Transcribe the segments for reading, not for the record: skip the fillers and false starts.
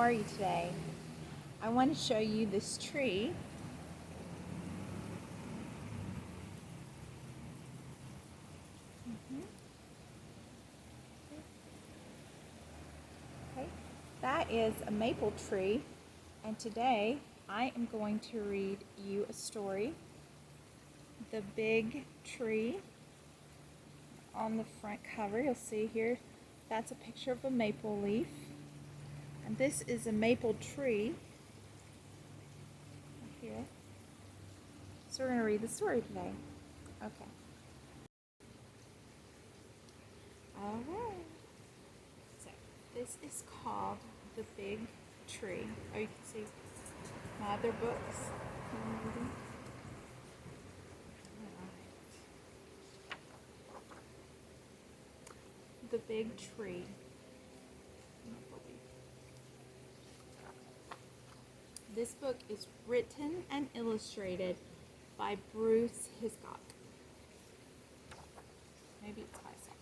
are you today? I want to show you this tree. Okay. That is a maple tree, and today I am going to read you a story. The Big Tree. On the front cover, you'll see here, that's a picture of a maple leaf. And this is a maple tree here. So we're going to read the story today. Okay. Alright. So this is called The Big Tree. Oh, you can see my other books. The Big Tree. This book is written and illustrated by Bruce Hiscock. Maybe it's Hiscock.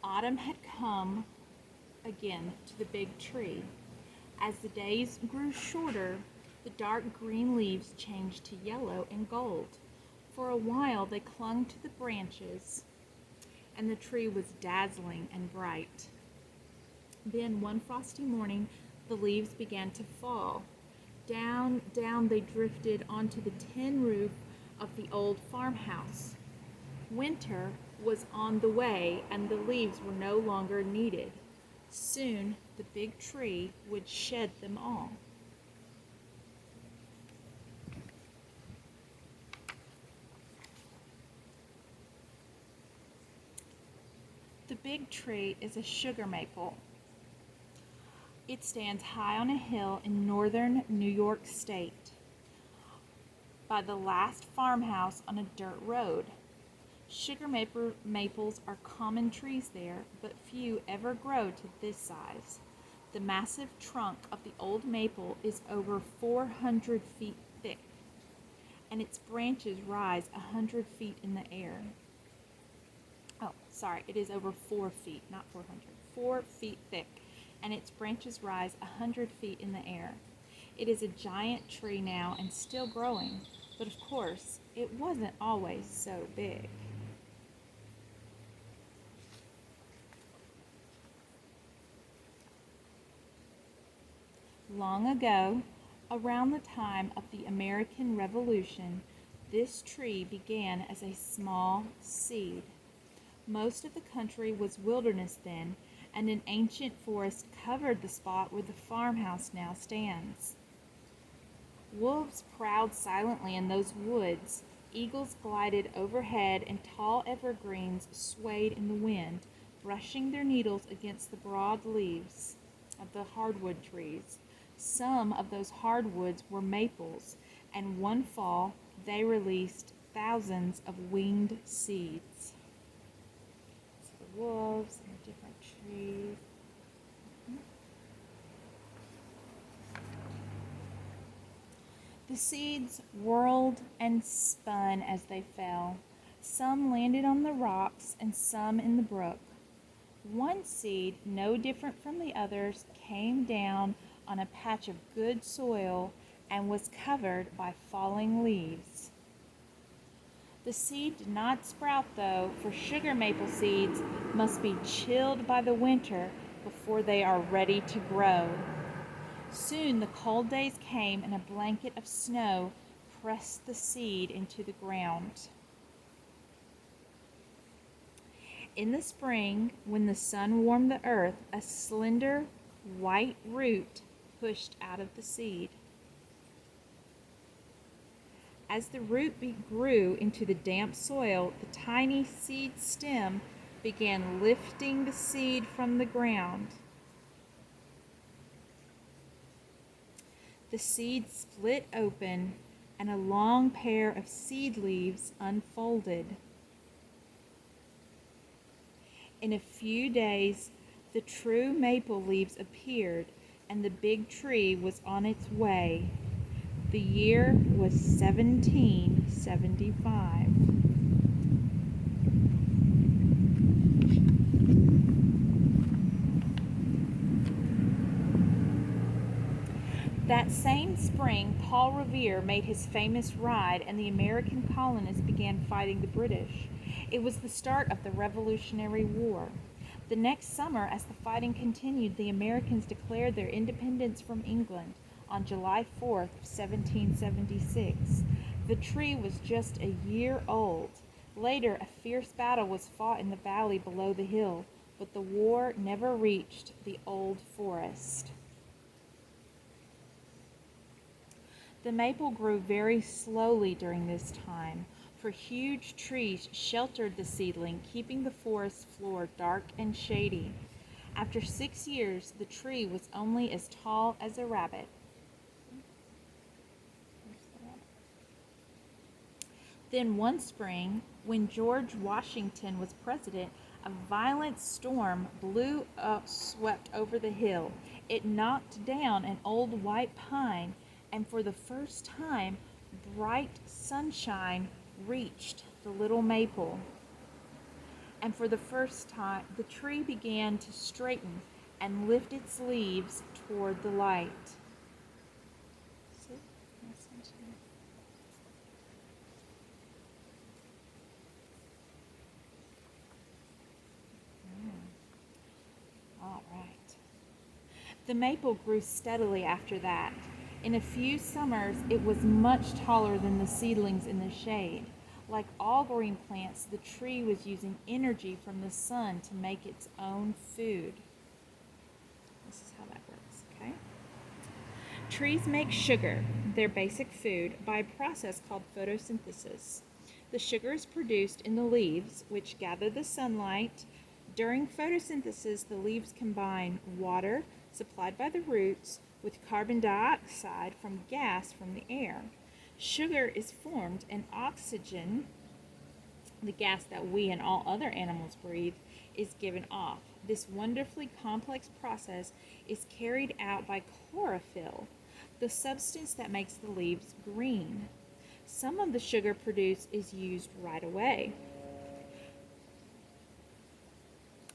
Autumn had come again to the big tree. As the days grew shorter, the dark green leaves changed to yellow and gold. For a while they clung to the branches, and the tree was dazzling and bright. Then one frosty morning, the leaves began to fall. Down, down they drifted onto the tin roof of the old farmhouse. Winter was on the way, and the leaves were no longer needed. Soon the big tree would shed them all. The big tree is a sugar maple. It stands high on a hill in northern New York State by the last farmhouse on a dirt road. Sugar maples are common trees there, but few ever grow to this size. The massive trunk of the old maple is over 400 feet thick, and its branches rise 100 feet in the air. Oh, sorry, it is over 4 feet, not 400. 4 feet thick, and its branches rise 100 feet in the air. It is a giant tree now and still growing, but of course, it wasn't always so big. Long ago, around the time of the American Revolution, this tree began as a small seed. Most of the country was wilderness then, and an ancient forest covered the spot where the farmhouse now stands. Wolves prowled silently in those woods, eagles glided overhead, and tall evergreens swayed in the wind, brushing their needles against the broad leaves of the hardwood trees. Some of those hardwoods were maples, and one fall they released thousands of winged seeds. So the wolves and the different trees. The seeds whirled and spun as they fell. Some landed on the rocks and some in the brook. One seed, no different from the others, came down on a patch of good soil and was covered by falling leaves. The seed did not sprout, though, for sugar maple seeds must be chilled by the winter before they are ready to grow. Soon the cold days came, and a blanket of snow pressed the seed into the ground. In the spring, when the sun warmed the earth, a slender white root pushed out of the seed. As the root grew into the damp soil, the tiny seed stem began lifting the seed from the ground. The seed split open, and a long pair of seed leaves unfolded. In a few days, the true maple leaves appeared, and the big tree was on its way. The year was 1775. That same spring, Paul Revere made his famous ride, and the American colonists began fighting the British. It was the start of the Revolutionary War. The next summer, as the fighting continued, the Americans declared their independence from England on July 4th, 1776. The tree was just a year old. Later, a fierce battle was fought in the valley below the hill, but the war never reached the old forest. The maple grew very slowly during this time, for huge trees sheltered the seedling, keeping the forest floor dark and shady. After 6 years, the tree was only as tall as a rabbit. Then one spring, when George Washington was president, a violent storm blew up, swept over the hill. It knocked down an old white pine, and for the first time, bright sunshine reached the little maple. And for the first time, the tree began to straighten and lift its leaves toward the light. See? All right. The maple grew steadily after that. In a few summers, it was much taller than the seedlings in the shade. Like all green plants, the tree was using energy from the sun to make its own food. This is how that works, okay? Trees make sugar, their basic food, by a process called photosynthesis. The sugar is produced in the leaves, which gather the sunlight. During photosynthesis, the leaves combine water supplied by the roots with carbon dioxide from gas from the air. Sugar is formed, and oxygen, the gas that we and all other animals breathe, is given off. This wonderfully complex process is carried out by chlorophyll, the substance that makes the leaves green. Some of the sugar produced is used right away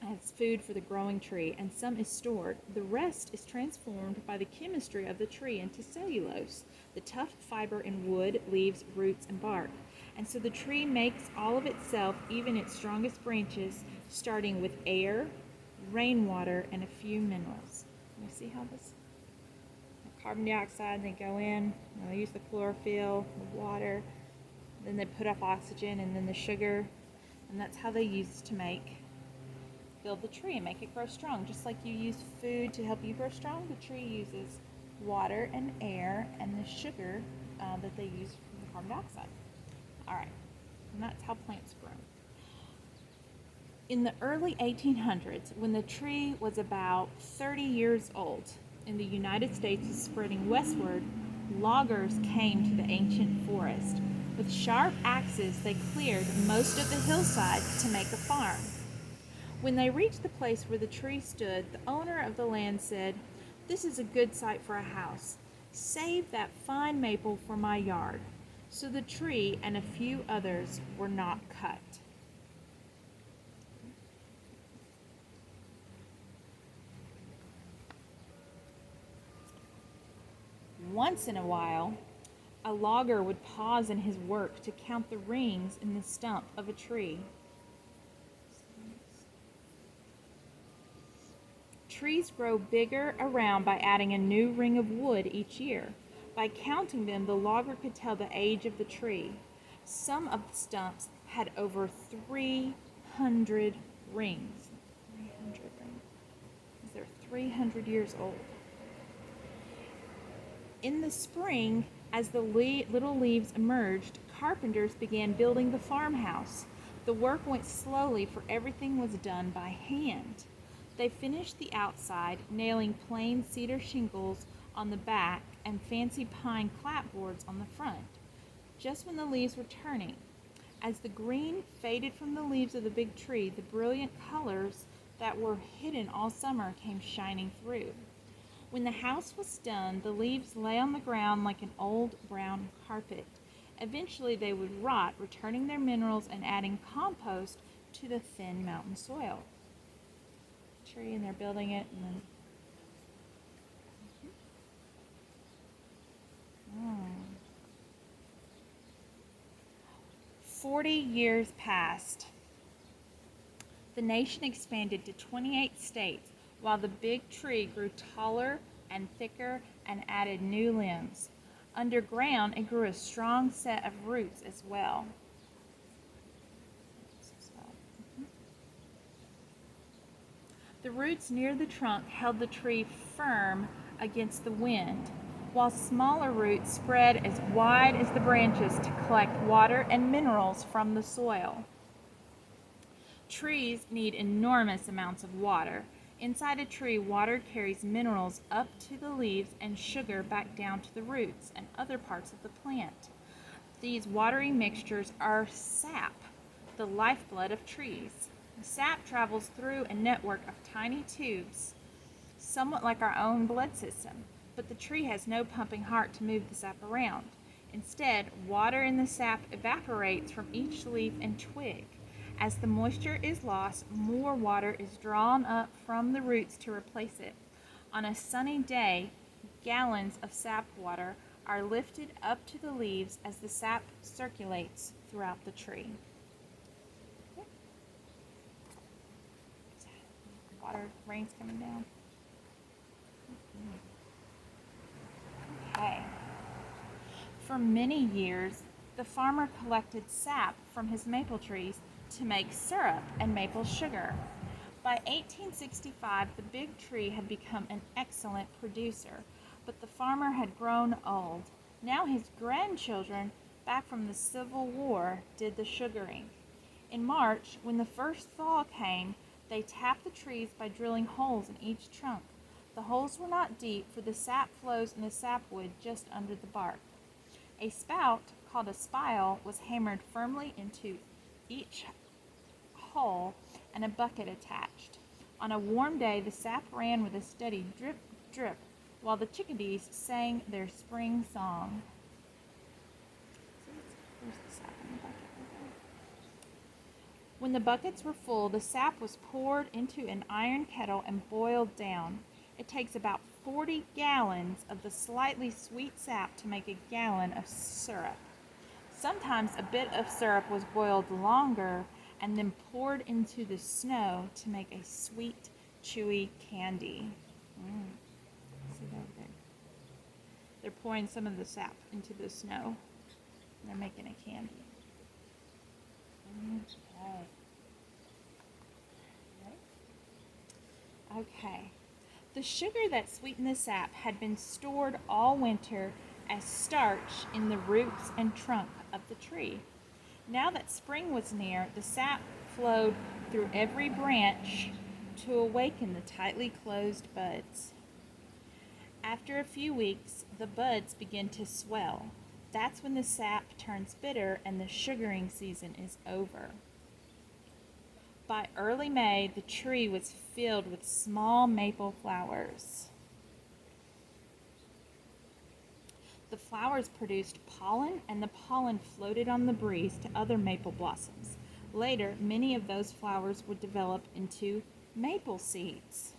as food for the growing tree, and some is stored. The rest is transformed by the chemistry of the tree into cellulose, the tough fiber in wood, leaves, roots, and bark. And so the tree makes all of itself, even its strongest branches, starting with air, rainwater, and a few minerals. You see how this carbon dioxide, they go in, they use the chlorophyll, the water, then they put up oxygen, and then the sugar, and that's how they use to build the tree and make it grow strong. Just like you use food to help you grow strong, the tree uses water and air and the sugar that they use from the carbon dioxide. All right, and that's how plants grow. In the early 1800s, when the tree was about 30 years old and the United States was spreading westward, loggers came to the ancient forest. With sharp axes, they cleared most of the hillside to make a farm. When they reached the place where the tree stood, the owner of the land said, "This is a good site for a house. Save that fine maple for my yard." So the tree and a few others were not cut. Once in a while, a logger would pause in his work to count the rings in the stump of a tree. Trees grow bigger around by adding a new ring of wood each year. By counting them, the logger could tell the age of the tree. Some of the stumps had over 300 rings. 300 rings. They're 300 years old. In the spring, as the little leaves emerged, carpenters began building the farmhouse. The work went slowly, for everything was done by hand. They finished the outside, nailing plain cedar shingles on the back and fancy pine clapboards on the front, just when the leaves were turning. As the green faded from the leaves of the big tree, the brilliant colors that were hidden all summer came shining through. When the house was done, the leaves lay on the ground like an old brown carpet. Eventually they would rot, returning their minerals and adding compost to the thin mountain soil. Tree, and they're building it, and then Mm. 40 years passed. The nation expanded to 28 states while the big tree grew taller and thicker and added new limbs. Underground, it grew a strong set of roots as well. The roots near the trunk held the tree firm against the wind, while smaller roots spread as wide as the branches to collect water and minerals from the soil. Trees need enormous amounts of water. Inside a tree, water carries minerals up to the leaves and sugar back down to the roots and other parts of the plant. These watery mixtures are sap, the lifeblood of trees. Sap travels through a network of tiny tubes, somewhat like our own blood system, but the tree has no pumping heart to move the sap around. Instead, water in the sap evaporates from each leaf and twig. As the moisture is lost, more water is drawn up from the roots to replace it. On a sunny day, gallons of sap water are lifted up to the leaves as the sap circulates throughout the tree. Water, rain's coming down. Okay. For many years, the farmer collected sap from his maple trees to make syrup and maple sugar. By 1865, the big tree had become an excellent producer, but the farmer had grown old. Now his grandchildren, back from the Civil War, did the sugaring. In March, when the first thaw came, they tapped the trees by drilling holes in each trunk. The holes were not deep, for the sap flows in the sapwood just under the bark. A spout, called a spile, was hammered firmly into each hole and a bucket attached. On a warm day, the sap ran with a steady drip, drip, while the chickadees sang their spring song. Where's the sap in the bucket? When the buckets were full, the sap was poured into an iron kettle and boiled down. It takes about 40 gallons of the slightly sweet sap to make a gallon of syrup. Sometimes a bit of syrup was boiled longer and then poured into the snow to make a sweet, chewy candy. See that there? They're pouring some of the sap into the snow. They're making a candy. Okay. The sugar that sweetened the sap had been stored all winter as starch in the roots and trunk of the tree. Now that spring was near, the sap flowed through every branch to awaken the tightly closed buds. After a few weeks, the buds begin to swell. That's when the sap turns bitter and the sugaring season is over. By early May, the tree was filled with small maple flowers. The flowers produced pollen, and the pollen floated on the breeze to other maple blossoms. Later, many of those flowers would develop into maple seeds.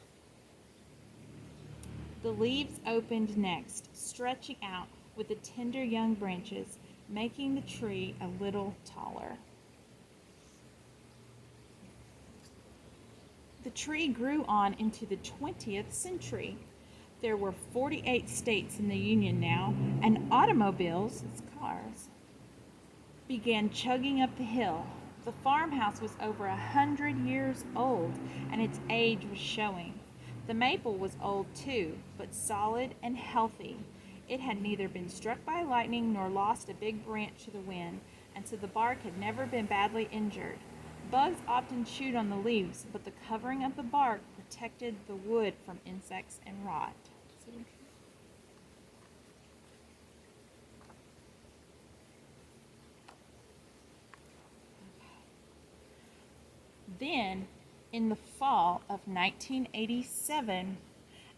The leaves opened next, stretching out with the tender young branches, making the tree a little taller. The tree grew on into the 20th century. There were 48 states in the Union now, and automobiles, it's cars, began chugging up the hill. The farmhouse was over 100 years old, and its age was showing. The maple was old too, but solid and healthy. It had neither been struck by lightning nor lost a big branch to the wind, and so the bark had never been badly injured. Bugs often chewed on the leaves, but the covering of the bark protected the wood from insects and rot. Then, in the fall of 1987,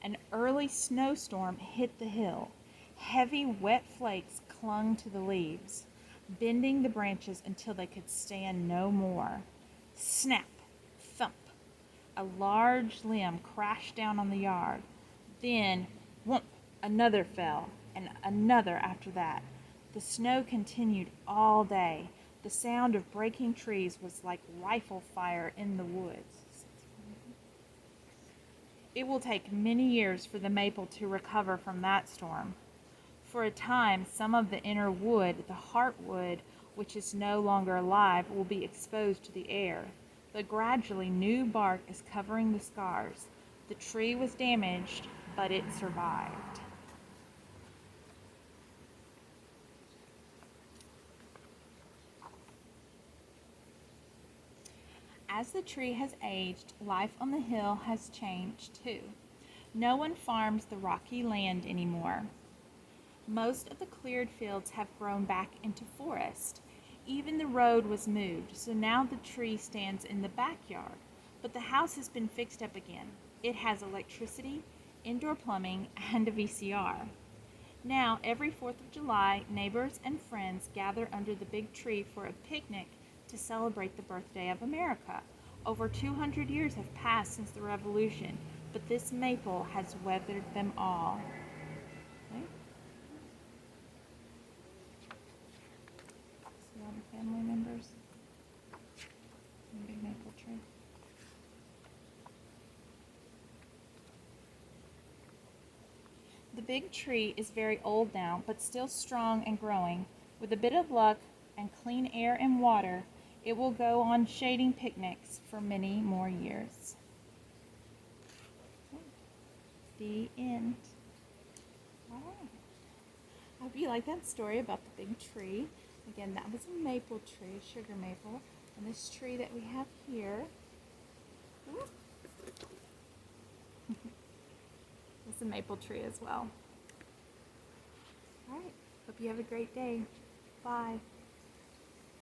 an early snowstorm hit the hill. Heavy, wet flakes clung to the leaves, bending the branches until they could stand no more. Snap, thump. A large limb crashed down on the yard. Then, whoomp, another fell. and another after that. The snow continued all day. The sound of breaking trees was like rifle fire in the woods. It will take many years for the maple to recover from that storm. For a time, some of the inner wood, the heartwood, which is no longer alive, will be exposed to the air. But gradually, new bark is covering the scars. The tree was damaged, but it survived. As the tree has aged, life on the hill has changed too. No one farms the rocky land anymore. Most of the cleared fields have grown back into forest. Even the road was moved, so now the tree stands in the backyard. But the house has been fixed up again. It has electricity, indoor plumbing, and a VCR. Now, every 4th of July, neighbors and friends gather under the big tree for a picnic to celebrate the birthday of America. Over 200 years have passed since the Revolution, but this maple has weathered them all. Okay? See all the family members? The big maple tree. The big tree is very old now, but still strong and growing. With a bit of luck and clean air and water, it will go on shading picnics for many more years. The end. All right. I hope you like that story about the big tree. Again, that was a maple tree, a sugar maple. And this tree that we have here, it's a maple tree as well. All right. Hope you have a great day. Bye.